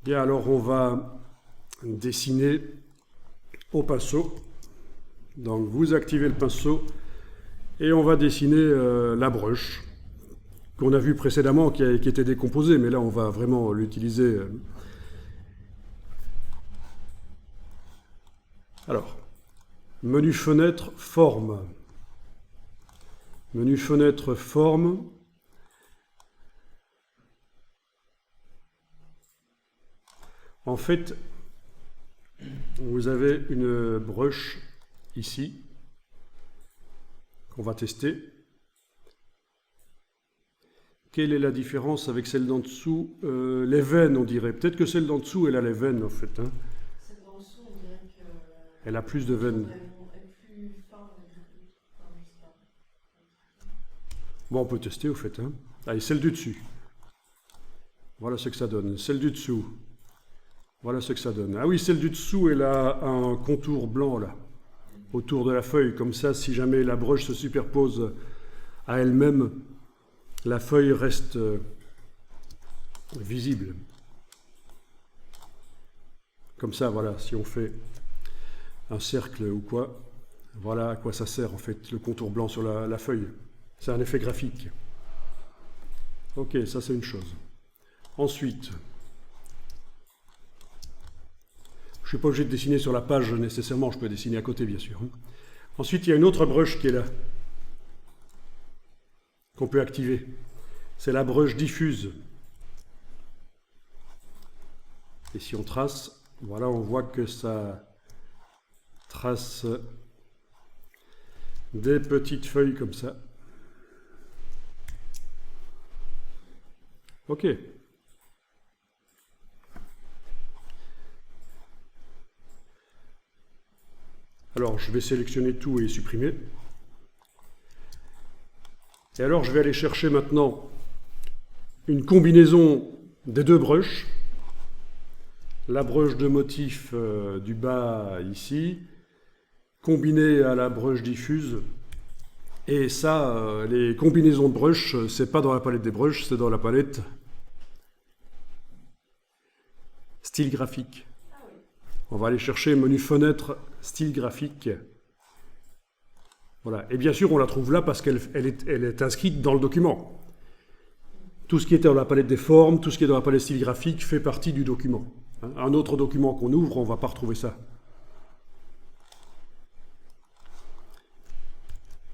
Bien, alors on va dessiner au pinceau. Donc vous activez le pinceau et on va dessiner la broche qu'on a vue précédemment qui était décomposée, mais là on va vraiment l'utiliser. Alors, menu fenêtre, forme. Menu fenêtre, forme. En fait, vous avez une broche ici qu'on va tester. Quelle est la différence avec celle d'en dessous? Les veines, on dirait. Peut-être que celle d'en dessous, elle a les veines, en fait. Hein. Celle d'en dessous, on dirait Elle a plus de veines. qu'elle est plus fin. Enfin, je sais pas. Bon, on peut tester, au fait. Hein. Allez, celle du dessus. Voilà ce que ça donne. Celle du dessous. Voilà ce que ça donne. Ah oui, celle du dessous, elle a un contour blanc, là, autour de la feuille. Comme ça, si jamais la broche se superpose à elle-même, la feuille reste visible. Comme ça, voilà, si on fait un cercle ou quoi, voilà à quoi ça sert, en fait, le contour blanc sur la feuille. C'est un effet graphique. Ok, ça c'est une chose. Ensuite, je ne suis pas obligé de dessiner sur la page nécessairement, je peux dessiner à côté, bien sûr. Ensuite, il y a une autre broche qui est là, qu'on peut activer. C'est la broche diffuse. Et si on trace, voilà, on voit que ça trace des petites feuilles comme ça. Ok. Alors, je vais sélectionner tout et supprimer. Et alors, je vais aller chercher maintenant une combinaison des deux brushes. La broche de motif du bas ici, combinée à la broche diffuse. Et ça, les combinaisons de brushes, c'est pas dans la palette des brushes, c'est dans la palette style graphique. On va aller chercher menu fenêtre, style graphique. Voilà. Et bien sûr, on la trouve là parce qu'elle est inscrite dans le document. Tout ce qui était dans la palette des formes, tout ce qui est dans la palette style graphique fait partie du document. Un autre document qu'on ouvre, on ne va pas retrouver ça.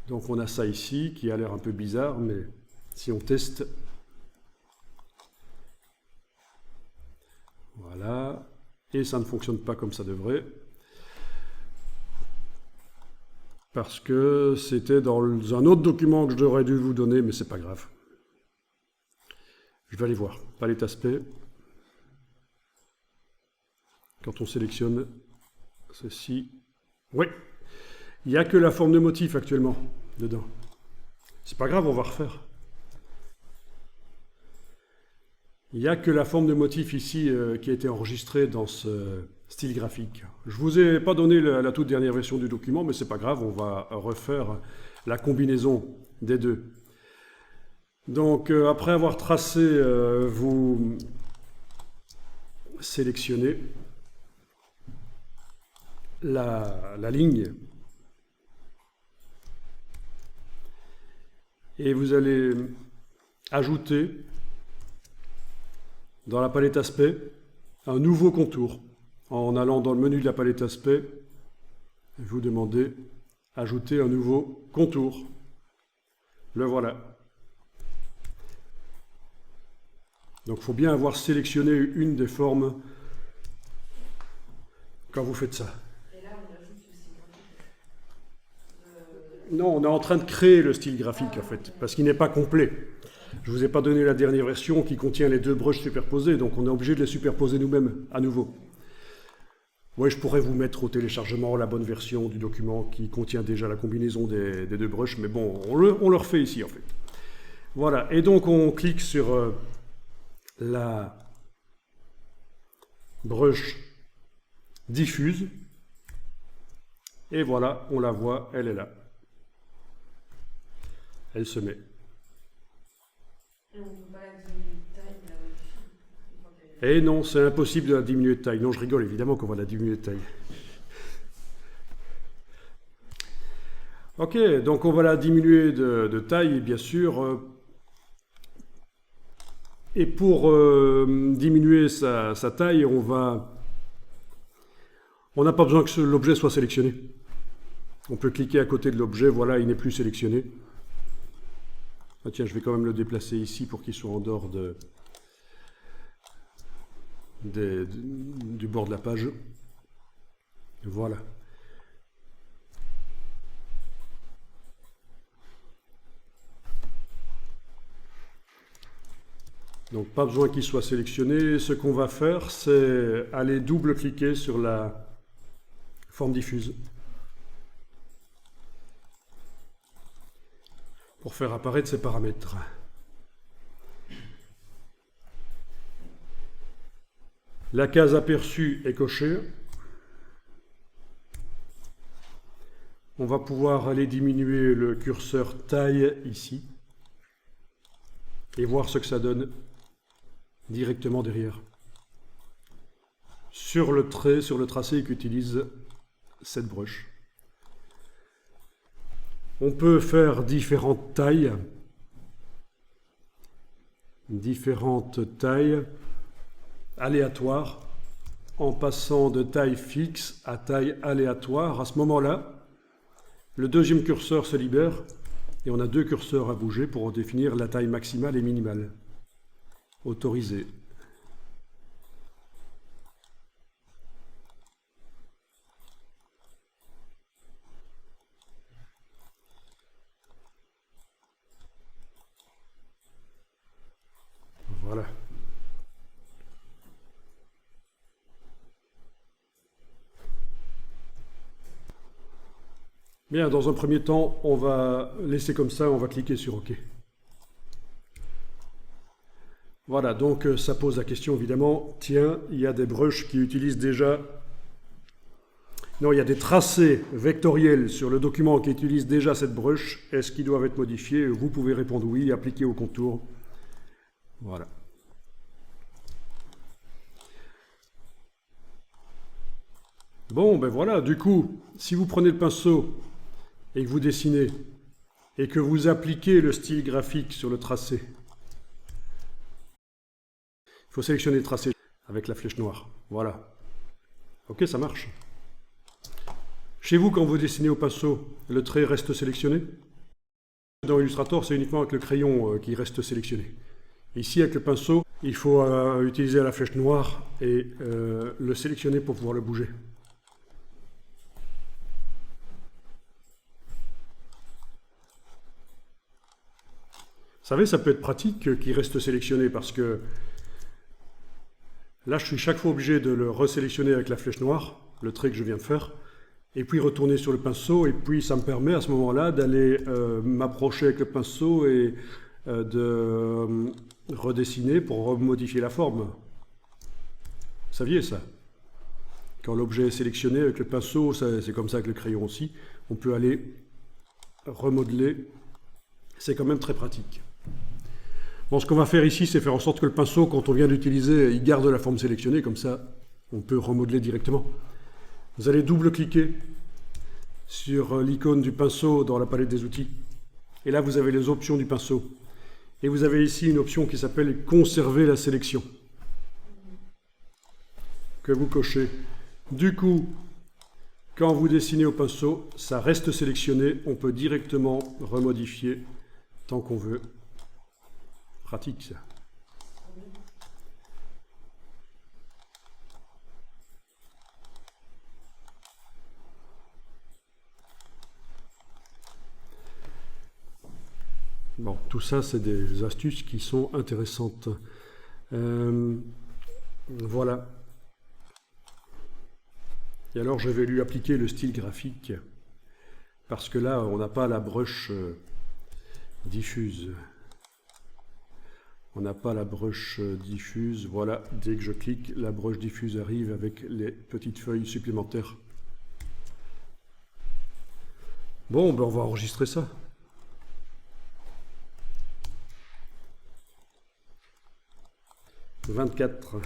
Donc on a ça ici, qui a l'air un peu bizarre, mais si on teste... Voilà. Et ça ne fonctionne pas comme ça devrait. Parce que c'était dans un autre document que j'aurais dû vous donner, mais c'est pas grave. Je vais aller voir. Palette aspect. Quand on sélectionne ceci. Oui, il n'y a que la forme de motif actuellement dedans. C'est pas grave, on va refaire. Il n'y a que la forme de motif ici qui a été enregistrée dans ce style graphique. Je ne vous ai pas donné la toute dernière version du document, mais c'est pas grave, on va refaire la combinaison des deux. Donc après avoir tracé, vous sélectionnez la ligne et vous allez ajouter dans la palette aspect un nouveau contour. En allant dans le menu de la palette aspect, vous demandez ajouter un nouveau contour. Le voilà. Donc il faut bien avoir sélectionné une des formes quand vous faites ça. Et là, on ajoute le style graphique. Non, on est en train de créer le style graphique en fait, parce qu'il n'est pas complet. Je ne vous ai pas donné la dernière version qui contient les deux brushes superposées, donc on est obligé de les superposer nous-mêmes, à nouveau. Oui, je pourrais vous mettre au téléchargement la bonne version du document qui contient déjà la combinaison des deux brushes, mais bon, on le refait ici en fait. Voilà, et donc on clique sur la brush diffuse, et voilà, on la voit, elle est là. Elle se met. Et on ne peut pas la taille, la modifier une fois qu'elle Et non, c'est impossible de la diminuer de taille. Non, je rigole, évidemment qu'on va la diminuer de taille. Ok, donc on va la diminuer de taille, bien sûr. Et pour diminuer sa taille, on n'a pas besoin que l'objet soit sélectionné. On peut cliquer à côté de l'objet, voilà, il n'est plus sélectionné. Ah tiens, je vais quand même le déplacer ici pour qu'il soit en dehors du bord de la page. Voilà. Donc pas besoin qu'il soit sélectionné. Ce qu'on va faire, c'est aller double-cliquer sur la forme diffuse pour faire apparaître ces paramètres. La case aperçue est cochée. On va pouvoir aller diminuer le curseur taille ici et voir ce que ça donne directement derrière. Sur le tracé qu'utilise cette broche. On peut faire différentes tailles aléatoires en passant de taille fixe à taille aléatoire. À ce moment-là, le deuxième curseur se libère et on a deux curseurs à bouger pour définir la taille maximale et minimale. Autorisé. Voilà. Bien, dans un premier temps, on va laisser comme ça, on va cliquer sur OK. Voilà, donc ça pose la question évidemment, tiens, il y a des brushes qui utilisent déjà... Non, il y a des tracés vectoriels sur le document qui utilisent déjà cette brush. Est-ce qu'ils doivent être modifiés? Vous pouvez répondre oui, appliquer au contour. Voilà. Bon, ben voilà, du coup, si vous prenez le pinceau et que vous dessinez et que vous appliquez le style graphique sur le tracé, il faut sélectionner le tracé avec la flèche noire. Voilà. Ok, ça marche. Chez vous, quand vous dessinez au pinceau, le trait reste sélectionné. Dans Illustrator, c'est uniquement avec le crayon qui reste sélectionné. Ici, avec le pinceau, il faut utiliser la flèche noire et le sélectionner pour pouvoir le bouger. Vous savez, ça peut être pratique qu'il reste sélectionné parce que là, je suis chaque fois obligé de le resélectionner avec la flèche noire, le trait que je viens de faire, et puis retourner sur le pinceau, et puis ça me permet à ce moment-là d'aller m'approcher avec le pinceau et de redessiner pour remodifier la forme. Vous saviez ça? Quand l'objet est sélectionné avec le pinceau, c'est comme ça avec le crayon aussi, on peut aller remodeler. C'est quand même très pratique. Bon, ce qu'on va faire ici, c'est faire en sorte que le pinceau, quand on vient d'utiliser, il garde la forme sélectionnée, comme ça, on peut remodeler directement. Vous allez double-cliquer sur l'icône du pinceau dans la palette des outils. Et là, vous avez les options du pinceau. Et vous avez ici une option qui s'appelle « Conserver la sélection » que vous cochez. Du coup, quand vous dessinez au pinceau, ça reste sélectionné. On peut directement remodifier tant qu'on veut. Pratique, ça. Bon, tout ça, c'est des astuces qui sont intéressantes. Voilà. Et alors, je vais lui appliquer le style graphique, parce que là, on n'a pas la brush diffuse. On n'a pas la brush diffuse. Voilà, dès que je clique, la brush diffuse arrive avec les petites feuilles supplémentaires. Bon, ben on va enregistrer ça. « 24 ».